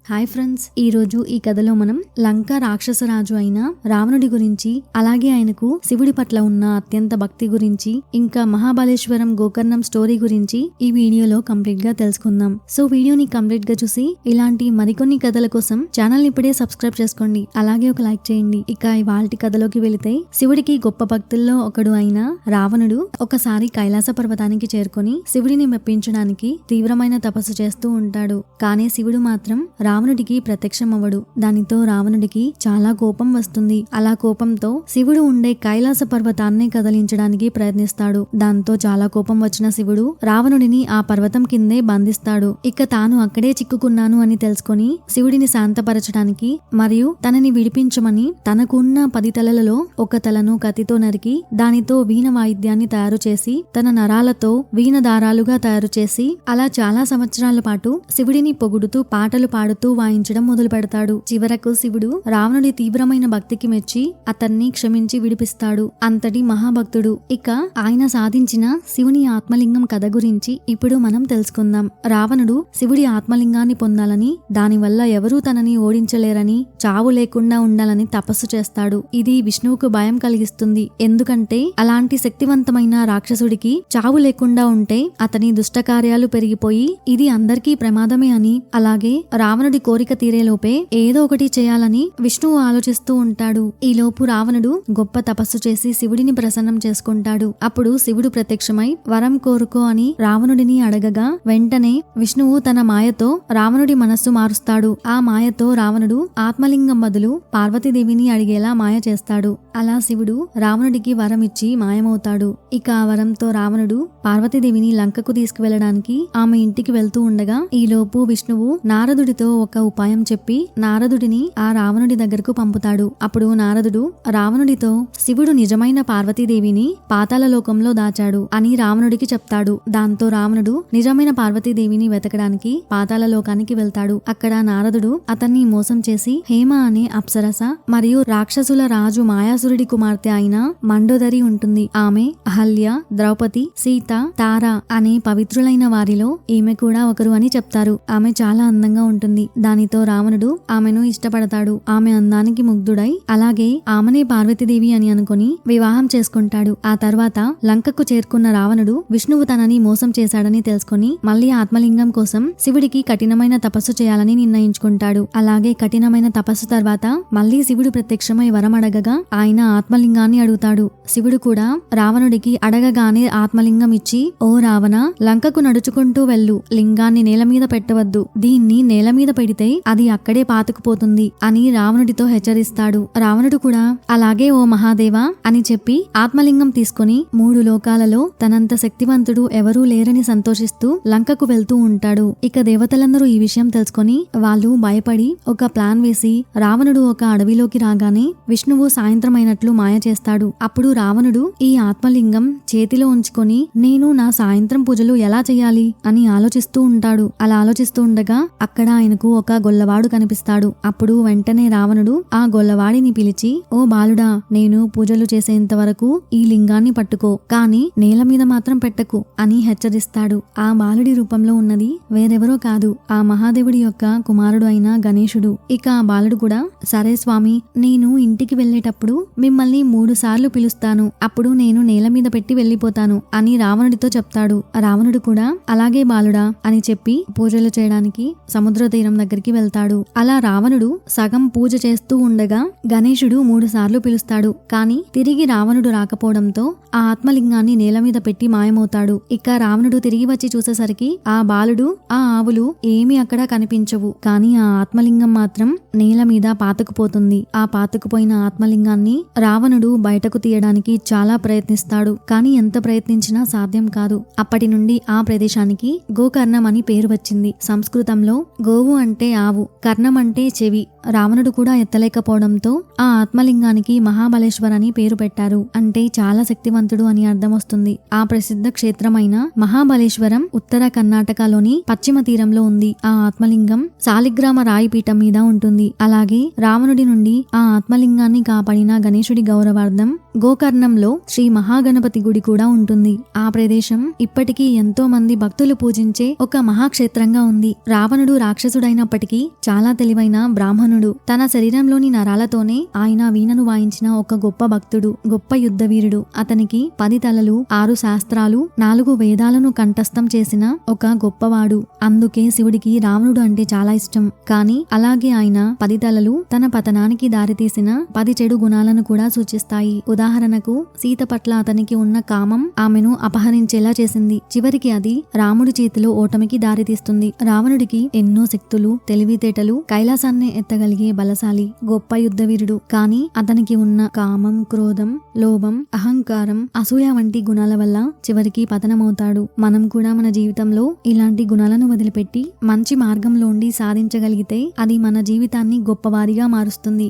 Hi friends, ఈ రోజు ఈ కథలో మనం లంక రాక్షసరాజు అయిన రావణుడి గురించి, అలాగే ఆయనకు శివుడి పట్ల ఉన్న అత్యంత భక్తి గురించి, ఇంకా మహాబలేశ్వరం గోకర్ణం స్టోరీ గురించి ఈ వీడియోలో కంప్లీట్ గా తెలుసుకుందాం. సో వీడియోని కంప్లీట్ గా చూసి ఇలాంటి మరికొన్ని కథల కోసం ఛానల్ ని ఇప్పుడే సబ్స్క్రైబ్ చేసుకోండి, అలాగే ఒక లైక్ చేయండి. ఇక ఇవాల్టి కథలోకి వెళితే, శివుడికి గొప్ప భక్తుల్లో ఒకడు అయిన రావణుడు ఒకసారి కైలాస పర్వతానికి చేరుకొని శివుడిని మెప్పించడానికి తీవ్రమైన తపస్సు చేస్తూ ఉంటాడు. కానీ శివుడు మాత్రం రావణుడికి ప్రత్యక్షమవ్వడు. దానితో రావణుడికి చాలా కోపం వస్తుంది. అలా కోపంతో శివుడు ఉండే కైలాస పర్వతాన్ని కదిలించడానికి ప్రయత్నిస్తాడు. దాంతో చాలా కోపం వచ్చిన శివుడు రావణుడిని ఆ పర్వతం కిందే బంధిస్తాడు. ఇక తాను అక్కడే చిక్కుకున్నాను అని తెలుసుకొని శివుడిని శాంతపరచడానికి మరియు తనని విడిపించమని తనకున్న 10 తలలలో ఒక తలను కత్తితో నరికి దానితో వీణ వాయిద్యాన్ని తయారు చేసి తన నరాలతో వీణ దారాలుగా తయారు చేసి అలా చాలా సంవత్సరాల పాటు శివుడిని పొగుడుతూ పాటలు పాడుతూ వాయించడం మొదలు పెడతాడు. చివరకు శివుడు రావణుడి తీవ్రమైన భక్తికి మెచ్చి అతన్ని క్షమించి విడిపిస్తాడు. అంతటి మహాభక్తుడు. ఇక ఆయన సాధించిన శివుని ఆత్మలింగం కథ గురించి ఇప్పుడు మనం తెలుసుకుందాం. రావణుడు శివుడి ఆత్మలింగాన్ని పొందాలని, దానివల్ల ఎవరూ తనని ఓడించలేరని, చావు లేకుండా ఉండాలని తపస్సు చేస్తాడు. ఇది విష్ణువుకు భయం కలిగిస్తుంది. ఎందుకంటే అలాంటి శక్తివంతమైన రాక్షసుడికి చావు లేకుండా ఉంటే అతని దుష్టకార్యాలు పెరిగిపోయి ఇది అందరికీ ప్రమాదమే అని, అలాగే రావణుడి కోరిక తీరేలోపే ఏదో ఒకటి చేయాలని విష్ణువు ఆలోచిస్తూ ఉంటాడు. ఈలోపు రావణుడు గొప్ప తపస్సు చేసి శివుడిని ప్రసన్నం చేసుకుంటాడు. అప్పుడు శివుడు ప్రత్యక్షమై వరం కోరుకో అని రావణుడిని అడగగా వెంటనే విష్ణువు తన మాయతో రావణుడి మనస్సు మారుస్తాడు. ఆ మాయతో రావణుడు ఆత్మలింగం బదులు పార్వతీదేవిని అడిగేలా మాయ చేస్తాడు. అలా శివుడు రావణుడికి వరం ఇచ్చి మాయమవుతాడు. ఇక ఆ వరంతో రావణుడు పార్వతీదేవిని లంకకు తీసుకువెళ్లడానికి ఆమె ఇంటికి వెళ్తూ ఉండగా ఈలోపు విష్ణువు నారదుడితో ఒక ఉపాయం చెప్పి నారదుడిని ఆ రావణుడి దగ్గరకు పంపుతాడు. అప్పుడు నారదుడు రావణుడితో శివుడు నిజమైన పార్వతీదేవిని పాతాళ లోకంలో దాచాడు అని రావణుడికి చెప్తాడు. దాంతో రావణుడు నిజమైన పార్వతీదేవిని వెతకడానికి పాతాళ లోకానికి వెళ్తాడు. అక్కడ నారదుడు అతన్ని మోసం చేసి హేమ అనే అప్సరస మరియు రాక్షసుల రాజు మాయాసురుడి కుమార్తె అయిన మండోదరి ఉంటుంది. ఆమె అహల్య, ద్రౌపది, సీత, తార అనే పవిత్రులైన వారిలో ఈమె కూడా ఒకరు అని చెప్తారు. ఆమె చాలా అందంగా ఉంటుంది. దానితో రావణుడు ఆమెను ఇష్టపడతాడు. ఆమె అందానికి ముగ్ధుడై అలాగే ఆమెనే పార్వతీదేవి అని అనుకుని వివాహం చేసుకుంటాడు. ఆ తర్వాత లంకకు చేరుకున్న రావణుడు విష్ణువు తనని మోసం చేశాడని తెలుసుకుని మళ్లీ ఆత్మలింగం కోసం శివుడికి కఠినమైన తపస్సు చేయాలని నిర్ణయించుకుంటాడు. అలాగే కఠినమైన తపస్సు తర్వాత మళ్లీ శివుడు ప్రత్యక్షమై వరం అడగగా ఆయన ఆత్మలింగాన్ని అడుగుతాడు. శివుడు కూడా రావణుడికి అడగగానే ఆత్మలింగం ఇచ్చి, ఓ రావణ, లంకకు నడుచుకుంటూ వెళ్ళు, లింగాన్ని నేల మీద పెట్టవద్దు, దీన్ని నేల మీద పెడితే అది అక్కడే పాతుకుపోతుంది అని రావణుడితో హెచ్చరిస్తాడు. రావణుడు కూడా అలాగే ఓ మహాదేవా అని చెప్పి ఆత్మలింగం తీసుకుని 3 లోకాలలో తనంత శక్తివంతుడు ఎవరూ లేరని సంతోషిస్తూ లంకకు వెళ్తూ ఉంటాడు. ఇక దేవతలందరూ ఈ విషయం తెలుసుకొని వాళ్ళు భయపడి ఒక ప్లాన్ వేసి రావణుడు ఒక అడవిలోకి రాగానే విష్ణువు సాయంత్రమైనట్లు మాయ చేస్తాడు. అప్పుడు రావణుడు ఈ ఆత్మలింగం చేతిలో ఉంచుకొని నేను నా సాయంత్రం పూజలు ఎలా చేయాలి అని ఆలోచిస్తూ ఉంటాడు. అలా ఆలోచిస్తూ ఉండగా అక్కడ ఆయనకు ఒక గొల్లవాడు కనిపిస్తాడు. అప్పుడు వెంటనే రావణుడు ఆ గొల్లవాడిని పిలిచి, ఓ బాలుడా, నేను పూజలు చేసేంత వరకు ఈ లింగాన్ని పట్టుకో, కానీ నేల మీద మాత్రం పెట్టకు అని హెచ్చరిస్తాడు. ఆ బాలుడి రూపంలో ఉన్నది వేరెవరో కాదు, ఆ మహాదేవుడి యొక్క కుమారుడు అయిన గణేశుడు. ఇక ఆ బాలుడు కూడా సరే స్వామి, నేను ఇంటికి వెళ్లేటప్పుడు మిమ్మల్ని 3 సార్లు పిలుస్తాను, అప్పుడు నేను నేల మీద పెట్టి వెళ్లిపోతాను అని రావణుడితో చెప్తాడు. రావణుడు కూడా అలాగే బాలుడా అని చెప్పి పూజలు చేయడానికి సముద్ర తీరం దగ్గరికి వెళ్తాడు. అలా రావణుడు సగం పూజ చేస్తూ ఉండగా గణేశుడు 3 సార్లు పిలుస్తాడు. కానీ తిరిగి రావణుడు రాకపోవడంతో ఆ ఆత్మలింగాన్ని నేల మీద పెట్టి మాయమవుతాడు. ఇక రావణుడు తిరిగి వచ్చి చూసేసరికి ఆ బాలుడు, ఆ ఆవులు ఏమీ అక్కడ కనిపించవు. కానీ ఆ ఆత్మలింగం మాత్రం నేల మీద పాతుకుపోతుంది. ఆ పాతుకుపోయిన ఆత్మలింగాన్ని రావణుడు బయటకు తీయడానికి చాలా ప్రయత్నిస్తాడు. కానీ ఎంత ప్రయత్నించినా సాధ్యం కాదు. అప్పటి నుండి ఆ ప్రదేశానికి గోకర్ణం అని పేరు వచ్చింది. సంస్కృతంలో గోవు అంటే ఆవు, కర్ణం అంటే చెవి. రావణుడు కూడా ఎత్తలేకపోవడంతో ఆ ఆత్మలింగానికి మహాబలేశ్వర్ అని పేరు పెట్టారు. అంటే చాలా శక్తివంతుడు అని అర్థం వస్తుంది. ఆ ప్రసిద్ధ క్షేత్రమైన మహాబలేశ్వరం ఉత్తర కర్ణాటకలోని పశ్చిమ తీరంలో ఉంది. ఆ ఆత్మలింగం శాలిగ్రామ రాయి పీఠం మీద ఉంటుంది. అలాగే రావణుడి నుండి ఆ ఆత్మలింగాన్ని కాపాడిన గణేశుడి గౌరవార్థం గోకర్ణంలో శ్రీ మహాగణపతి గుడి కూడా ఉంటుంది. ఆ ప్రదేశం ఇప్పటికీ ఎంతో మంది భక్తులు పూజించే ఒక మహాక్షేత్రంగా ఉంది. రావణుడు రాక్షసుడైన అయినప్పటికీ చాలా తెలివైన బ్రాహ్మణుడు. తన శరీరంలోని నరాలతోనే ఆయన వీణను వాయించిన ఒక గొప్ప భక్తుడు, గొప్ప యుద్ధవీరుడు. అతనికి 10 తలలు, 6 శాస్త్రాలు, 4 వేదాలను కంఠస్థం చేసిన ఒక గొప్పవాడు. అందుకే శివుడికి రావణుడు అంటే చాలా ఇష్టం. కానీ అలాగే ఆయన 10 తలలు తన పతనానికి దారితీసిన 10 చెడు గుణాలను కూడా సూచిస్తాయి. ఉదాహరణకు సీత పట్ల అతనికి ఉన్న కామం ఆమెను అపహరించేలా చేసింది. చివరికి అది రాముడి చేతిలో ఓటమికి దారితీస్తుంది. రావణుడికి ఎన్నో శక్తులు, తెలివితేటలు, కైలాసాన్ని ఎత్తగలిగే బలశాలి, గొప్ప యుద్ధవీరుడు. కానీ అతనికి ఉన్న కామం, క్రోధం, లోభం, అహంకారం, అసూయ వంటి గుణాల వల్ల చివరికి పతనమవుతాడు. మనం కూడా మన జీవితంలో ఇలాంటి గుణాలను వదిలిపెట్టి మంచి మార్గంలోండి సాధించగలిగితే అది మన జీవితాన్ని గొప్పవారిగా మారుస్తుంది.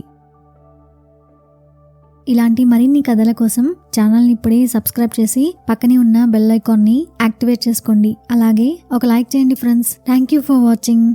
ఇలాంటి మరిన్ని కథల కోసం ఛానల్ని ఇప్పుడే సబ్స్క్రైబ్ చేసి పక్కనే ఉన్న బెల్ ఐకాన్ని యాక్టివేట్ చేసుకోండి. అలాగే ఒక లైక్ చేయండి friends. Thank you for watching.